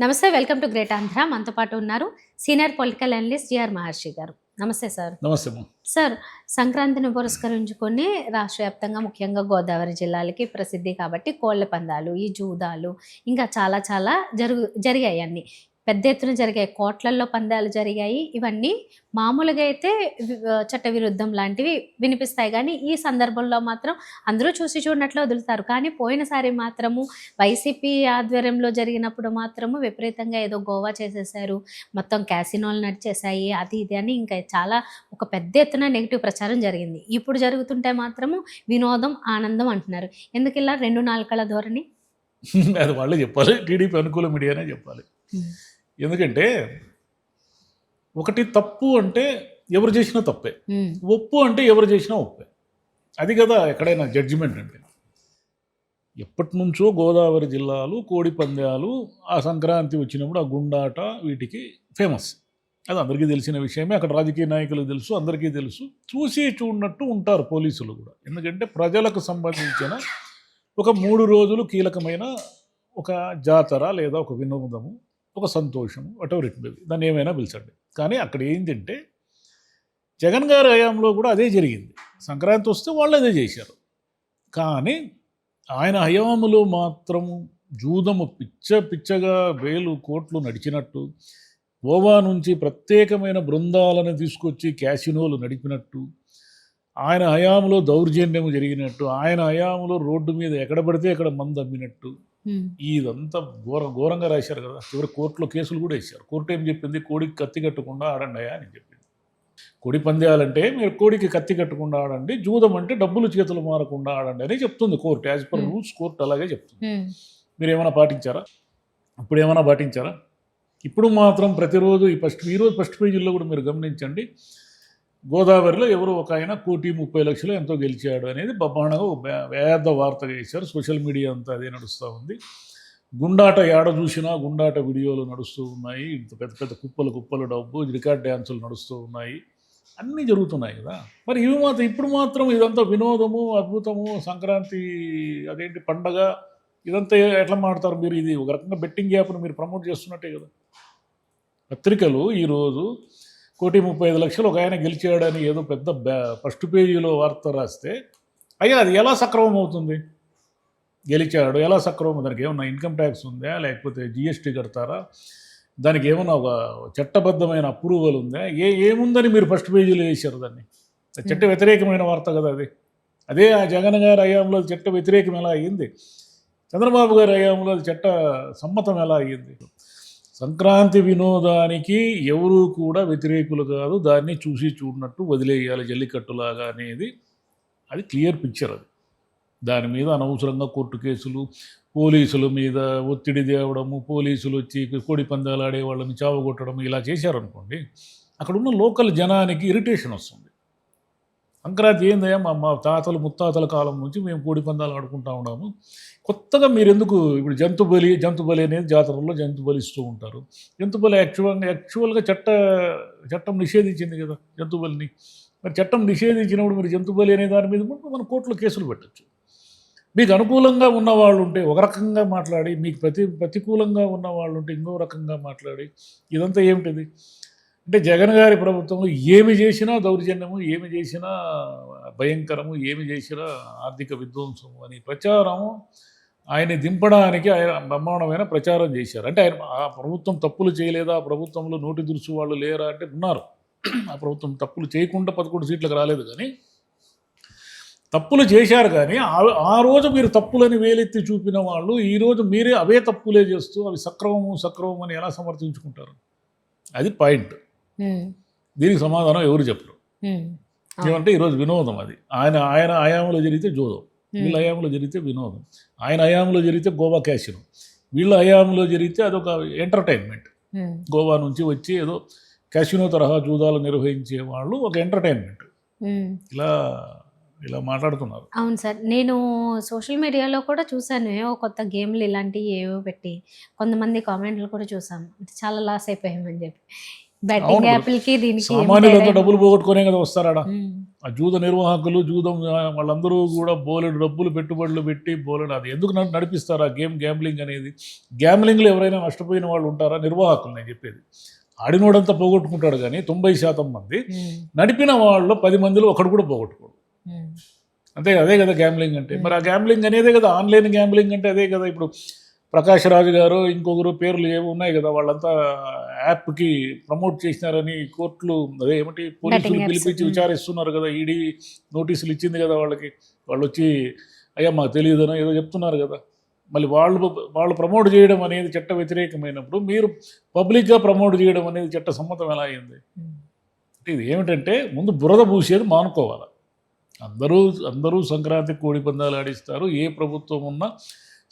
నమస్తే. Welcome to great Andhra. మనతో పాటు ఉన్నారు సీనియర్ పొలిటికల్ అనలిస్ట్ జిఆర్ మహర్షి గారు. నమస్తే సార్. నమస్తే. సార్, సంక్రాంతిని పురస్కరించుకొని రాష్ట్ర వ్యాప్తంగా ముఖ్యంగా గోదావరి జిల్లాలకి ప్రసిద్ధి కాబట్టి కోళ్ల పందాలు, ఈ జూదాలు ఇంకా చాలా చాలా జరిగాయి అన్నీ. పెద్ద ఎత్తున జరిగాయి. కోట్లల్లో పందాలు జరిగాయి. ఇవన్నీ మామూలుగా అయితే చట్టవిరుద్ధం లాంటివి వినిపిస్తాయి. కానీ ఈ సందర్భంలో మాత్రం అందరూ చూసి చూడనట్లు వదులుతారు. కానీ పోయినసారి మాత్రము వైసీపీ ఆధ్వర్యంలో జరిగినప్పుడు మాత్రము విపరీతంగా ఏదో గోవా చేసేసారు, మొత్తం క్యాసినోలు నడిచేసాయి, అది ఇది అని ఇంకా చాలా ఒక పెద్ద ఎత్తున నెగిటివ్ ప్రచారం జరిగింది. ఇప్పుడు జరుగుతుంటే మాత్రము వినోదం, ఆనందం అంటున్నారు. ఎందుకు ఇలా రెండు నాలుకల ధోరణి? అది వాళ్ళే చెప్పాలి. టీడీపీ అనుకూల మీడియానే చెప్పాలి. ఎందుకంటే ఒకటి తప్పు అంటే ఎవరు చేసినా తప్పే, ఒప్పు అంటే ఎవరు చేసినా ఒప్పే. అది కదా ఎక్కడైనా జడ్జిమెంట్ అంటే. ఎప్పటి నుంచో గోదావరి జిల్లాలు కోడి పందాలు ఆ సంక్రాంతి వచ్చినప్పుడు ఆ గుండాట వీటికి ఫేమస్. అది అందరికీ తెలిసిన విషయమే. అక్కడ రాజకీయ నాయకులకు తెలుసు, అందరికీ తెలుసు. చూసి చూడనట్టు ఉంటారు పోలీసులు కూడా. ఎందుకంటే ప్రజలకు సంబంధించిన ఒక 3 రోజులు కీలకమైన ఒక జాతర లేదా ఒక వినోదము, ఒక సంతోషము, వాటెవర్ ఇట్ మే బి, దాన్ని ఏమైనా పిలిచండి. కానీ అక్కడ ఏంటంటే జగన్ గారి హయాంలో కూడా అదే జరిగింది. సంక్రాంతి వస్తే వాళ్ళు అదే చేశారు. కానీ ఆయన హయాంలో మాత్రము జూదము పిచ్చగా వేలు కోట్లు నడిచినట్టు, గోవా నుంచి ప్రత్యేకమైన బృందాలను తీసుకొచ్చి క్యాసినోలు నడిపినట్టు, ఆయన హయాంలో దౌర్జన్యం జరిగినట్టు, ఆయన హయాంలో రోడ్డు మీద ఎక్కడ పడితే అక్కడ మందు అమ్మినట్టు, ఇదంతా ఘోరంగా రాశారు కదా. చివరి కోర్టులో కేసులు కూడా వేశారు. కోర్టు ఏం చెప్పింది? కోడికి కత్తి కట్టకుండా ఆడండియా అని చెప్పింది. కోడి పందాలంటే మీరు కోడికి కత్తి కట్టకుండా ఆడండి, జూదం అంటే డబ్బులు చేతులు మారకుండా ఆడండి అని చెప్తుంది court. As per rules court అలాగే చెప్తుంది. మీరు ఏమైనా పాటించారా? ఇప్పుడు ఏమైనా పాటించారా? ఇప్పుడు మాత్రం ప్రతిరోజు ఈరోజు ఫస్ట్ పేజీల్లో కూడా మీరు గమనించండి, గోదావరిలో ఎవరో ఒక ఆయన 1,30,00,000 ఎంతో గెలిచాడు అనేది బబ్బాణగా వేద వార్తగా వేశారు. సోషల్ మీడియా అంతా అదే నడుస్తూ ఉంది. గుండాట ఏడ చూసినా గుండాట వీడియోలు నడుస్తూ ఉన్నాయి. ఇంత పెద్ద పెద్ద కుప్పలు డబ్బు, రికార్డ్ డ్యాన్సులు నడుస్తూ ఉన్నాయి. అన్నీ జరుగుతున్నాయి కదా. మరి ఇవి మాత్రం ఇప్పుడు మాత్రం ఇదంతా వినోదము, అద్భుతము, సంక్రాంతి అదేంటి పండగ, ఇదంతా ఎట్లా మాడతారు మీరు? ఇది ఒక రకంగా బెట్టింగ్ యాప్ను మీరు ప్రమోట్ చేస్తున్నట్టే కదా. పత్రికలు ఈరోజు 1,35,00,000 ఒక ఆయన గెలిచాడని ఏదో పెద్ద ఫస్ట్ పేజీలో వార్త రాస్తే, అయ్యా అది ఎలా సక్రమం అవుతుంది? గెలిచాడు ఎలా సక్రమం? దానికి ఏమన్నా ఇన్కమ్ ట్యాక్స్ ఉందా, లేకపోతే జిఎస్టీ కడతారా? దానికి ఏమన్నా ఒక చట్టబద్ధమైన అప్రూవల్ ఉందా? ఏముందని మీరు ఫస్ట్ పేజీలో వేశారు దాన్ని? చట్ట వ్యతిరేకమైన వార్త కదా అది. అదే ఆ జగన్ గారి హయాంలో చట్ట వ్యతిరేకం ఎలా అయ్యింది? చంద్రబాబు గారి హయాంలో చట్ట సమ్మతం ఎలా అయ్యింది? సంక్రాంతి వినోదానికి ఎవరూ కూడా వ్యతిరేకులు కాదు. దాన్ని చూసి చూడనట్టు వదిలేయాలి జల్లికట్టులాగా అనేది అది క్లియర్ పిక్చర్. అది దాని మీద అనవసరంగా కోర్టు కేసులు, పోలీసుల మీద ఒత్తిడి తేవడము, పోలీసులు వచ్చి కోడి పందాలు ఆడే వాళ్ళని చావగొట్టడం ఇలా చేశారనుకోండి, అక్కడున్న లోకల్ జనానికి ఇరిటేషన్ వస్తుంది. సంక్రాంతి ఏందయ్యా, మా తాతలు ముత్తాతల కాలం నుంచి మేము కోడి పందాలు ఆడుకుంటూ ఉన్నాము, కొత్తగా మీరు ఎందుకు? ఇప్పుడు జంతు బలి అనేది జాతరల్లో జంతు బలిస్తూ ఉంటారు. జంతు బలి యాక్చువల్గా చట్టం నిషేధించింది కదా జంతు బలిని. మరి చట్టం నిషేధించినప్పుడు మీరు జంతు బలి అనే దాని మీద మన కోర్టులో కేసులు పెట్టచ్చు. మీకు అనుకూలంగా ఉన్నవాళ్ళు ఉంటే ఒక రకంగా మాట్లాడి, మీకు ప్రతికూలంగా ఉన్న వాళ్ళు ఉంటే ఇంకో రకంగా మాట్లాడి, ఇదంతా ఏమిటిది? అంటే జగన్ గారి ప్రభుత్వంలో ఏమి చేసినా దౌర్జన్యము, ఏమి చేసినా భయంకరము, ఏమి చేసినా ఆర్థిక విధ్వంసము అని ప్రచారం ఆయన దింపడానికి ఆయన బ్రహ్మాండమైన ప్రచారం చేశారు. అంటే ఆయన ఆ ప్రభుత్వం తప్పులు చేయలేదా, ఆ ప్రభుత్వంలో నోటి దురుసు వాళ్ళు లేరా అంటే ఉన్నారు. ఆ ప్రభుత్వం తప్పులు చేయకుండా 11 సీట్లకు రాలేదు, కానీ తప్పులు చేశారు. కానీ ఆ రోజు మీరు తప్పులని వేలెత్తి చూపిన వాళ్ళు ఈరోజు మీరే అవే తప్పులే చేస్తూ అవి సక్రమం అని ఎలా సమర్థించుకుంటారు? అది పాయింట్. దీనికి సమాధానం ఎవరు చెప్పరు. ఏమంటే ఈరోజు వినోదం అది. ఆయన హయాంలో జరిగితే జూదం, వీళ్ళ హయాంలో జరిగితే వినోదం. ఆయన హయాంలో జరిగితే గోవా క్యాసినో, వీళ్ళ హయాంలో జరిగితే అదొక ఎంటర్టైన్మెంట్. గోవా నుంచి వచ్చి ఏదో క్యాసినో తరహా జూదాలు నిర్వహించే వాళ్ళు ఒక ఎంటర్టైన్మెంట్. ఇలా మాట్లాడుతున్నారు. అవును సార్, నేను సోషల్ మీడియాలో కూడా చూశాను. ఏవో కొత్త గేమ్లు ఇలాంటివి ఏవో పెట్టి కొంతమంది కామెంట్లు కూడా చూసాము, చాలా లాస్ అయిపోయామని చెప్పి. బెట్టింగ్ యాప్లకి దీనికి సామాన్యులంతా డబ్బులు పోగొట్టుకునే కదా వస్తారా? ఆ జూద నిర్వాహకులు జూదం వాళ్ళందరూ కూడా బోలెడు డబ్బులు పెట్టుబడులు పెట్టి బోలెడు అది ఎందుకు నడిపిస్తారు ఆ గ్యాంబ్లింగ్ అనేది? గ్యాంబ్లింగ్లో ఎవరైనా నష్టపోయిన వాళ్ళు ఉంటారా? నిర్వాహకులు నేను చెప్పేది. ఆడినోడంతా పోగొట్టుకుంటాడు కానీ 90% మంది నడిపిన వాళ్ళు 10 మందిలో ఒకడు కూడా పోగొట్టుకోడు. అంతే అదే కదా గ్యాంబ్లింగ్ అంటే. మరి ఆ గ్యాంబ్లింగ్ అనేదే కదా ఆన్లైన్ గ్యాంబ్లింగ్ అంటే అదే కదా. ఇప్పుడు ప్రకాష్ రాజు గారు ఇంకొకరు పేర్లు ఏమి ఉన్నాయి కదా, వాళ్ళంతా యాప్కి ప్రమోట్ చేసినారని కోర్టులు అదే ఏమిటి పోలీసులు పిలిపించి విచారిస్తున్నారు కదా. ఈడీ నోటీసులు ఇచ్చింది కదా వాళ్ళకి. వాళ్ళు వచ్చి అయ్యా మాకు తెలియదనో ఏదో చెప్తున్నారు కదా. మళ్ళీ వాళ్ళు ప్రమోట్ చేయడం అనేది చట్ట వ్యతిరేకమైనప్పుడు మీరు పబ్లిక్గా ప్రమోట్ చేయడం అనేది చట్ట సమ్మతం ఎలా అయింది? అంటే ఇది ఏమిటంటే ముందు బురద పూసేది మానుకోవాలి. అందరూ సంక్రాంతికి కోడి పందాలు ఆడిస్తారు. ఏ ప్రభుత్వం ఉన్నా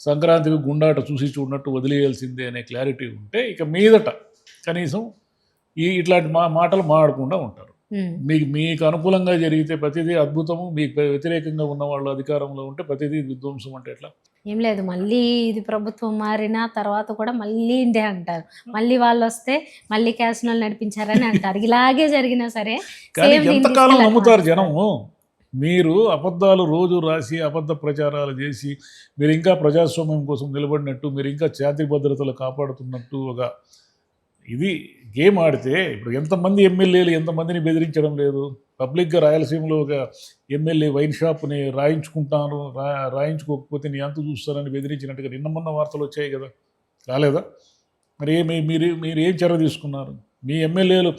సంక్రాంతికి గుండాట చూసి చూడనట్టు వదిలేయాల్సిందే అనే క్లారిటీ ఉంటే ఇక మీదట కనీసం ఇట్లాంటి మాటలు మాడకుండా ఉంటారు. మీకు అనుకూలంగా జరిగితే ప్రతిదీ అద్భుతము, మీకు వ్యతిరేకంగా ఉన్న వాళ్ళు అధికారంలో ఉంటే ప్రతిదీ విధ్వంసం అంటే ఎట్లా? ఏం లేదు, మళ్ళీ ఇది ప్రభుత్వం మారిన తర్వాత కూడా మళ్ళీ ఇందే అంటారు. మళ్ళీ వాళ్ళు వస్తే మళ్ళీ క్యాసినోలు నడిపించారని అంటారు. ఇలాగే జరిగినా సరే కానీ ఎంతకాలం నమ్ముతారు జనము? మీరు అబద్ధాలు రోజు రాసి అబద్ధ ప్రచారాలు చేసి మీరు ఇంకా ప్రజాస్వామ్యం కోసం నిలబడినట్టు, మీరు ఇంకా శాంతి భద్రతలు కాపాడుతున్నట్టు ఒక ఇది గేమ్ ఆడితే ఇప్పుడు ఎంతమంది ఎమ్మెల్యేలు ఎంతమందిని బెదిరించడం లేదు? పబ్లిక్గా రాయలసీమలో ఒక ఎమ్మెల్యే వైన్ షాప్ని రాయించుకోకపోతే నీ అంత చూస్తానని బెదిరించినట్టుగా నిన్న మొన్న వార్తలు వచ్చాయి కదా, రాలేదా? మరి మీరు ఏం చర్య తీసుకున్నారు? మీ ఎమ్మెల్యేలు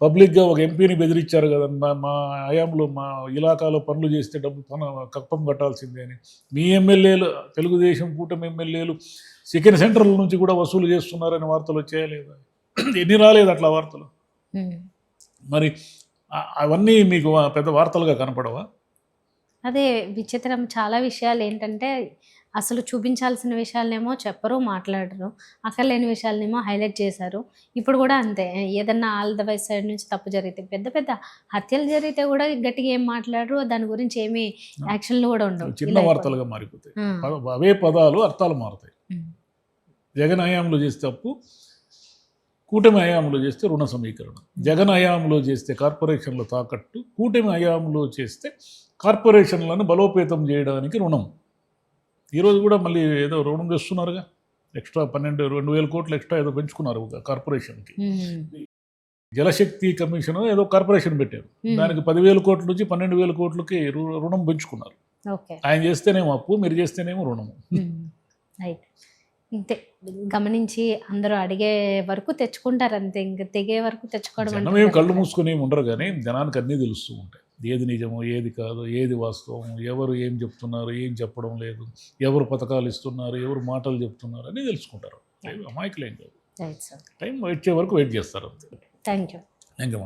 పబ్లిక్గా ఒక ఎంపీని బెదిరించారు కదా, మా హయాంలో మా ఇలాకాలో పనులు చేస్తే కప్పం కట్టాల్సిందే అని. మీ ఎమ్మెల్యేలు తెలుగుదేశం కూటమి ఎమ్మెల్యేలు చికెన్ సెంటర్ల నుంచి కూడా వసూలు చేస్తున్నారని వార్తలు వచ్చాయా లేదా? ఎన్ని రాలేదు అట్లా వార్తలు? మరి అవన్నీ మీకు పెద్ద వార్తలుగా కనపడవా? అదే విచిత్రం. చాలా విషయాలు ఏంటంటే అసలు చూపించాల్సిన విషయాలనేమో చెప్పరు, మాట్లాడరు. అక్కర్లేని విషయాలనేమో హైలైట్ చేశారు. ఇప్పుడు కూడా అంతే, ఏదన్నా ఆల్ ద వై సైడ్ నుంచి తప్పు జరిగితే, పెద్ద పెద్ద హత్యలు జరిగితే కూడా గట్టిగా ఏం మాట్లాడరు, దాని గురించి ఏమి యాక్షన్లు కూడా ఉండవు, చిన్న వార్తలుగా మారిపోతాయి. అవే పదాలు అర్థాలు మారుతాయి. జగన్ హయాంలో చేస్తే తప్పు, కూటమి హయాంలో చేస్తే రుణ సమీకరణ. జగన్ హయాంలో చేస్తే కార్పొరేషన్లు తాకట్టు, కూటమి హయాంలో చేస్తే కార్పొరేషన్లను బలోపేతం చేయడానికి రుణం. ఈరోజు కూడా మళ్ళీ ఏదో రుణం తెస్తున్నారుగా, ఎక్స్ట్రా 2,000 కోట్లు ఎక్స్ట్రా ఏదో పెంచుకున్నారు కార్పొరేషన్కి. జలశక్తి కమిషన్ ఏదో కార్పొరేషన్ పెట్టారు, దానికి 10,000 కోట్ల నుంచి 12,000 కోట్లకి రుణం పెంచుకున్నారు. ఆయన చేస్తేనేమో అప్పు, మీరు చేస్తేనేమో రుణము. ఇంతే గమనించి అందరూ అడిగే వరకు తెచ్చుకుంటారు అంతే, ఇంకా తెగే వరకు తెచ్చుకోవడం. జనం కళ్ళు మూసుకొని ఏమి ఉండరు కానీ జనానికి అన్నీ తెలుస్తూ ఉంటాయి. ఏది నిజమో ఏది కాదు, ఏది వాస్తవం, ఎవరు ఏం చెప్తున్నారు, ఏం చెప్పడం లేదు, ఎవరు పథకాలు ఇస్తున్నారు, ఎవరు మాటలు చెప్తున్నారు అని తెలుసుకుంటారు. అమాయకులేం కాదు. టైం వెయిట్ చేయ వరకు వెయిట్ చేస్తారు అంతే. Thank you. Thank you.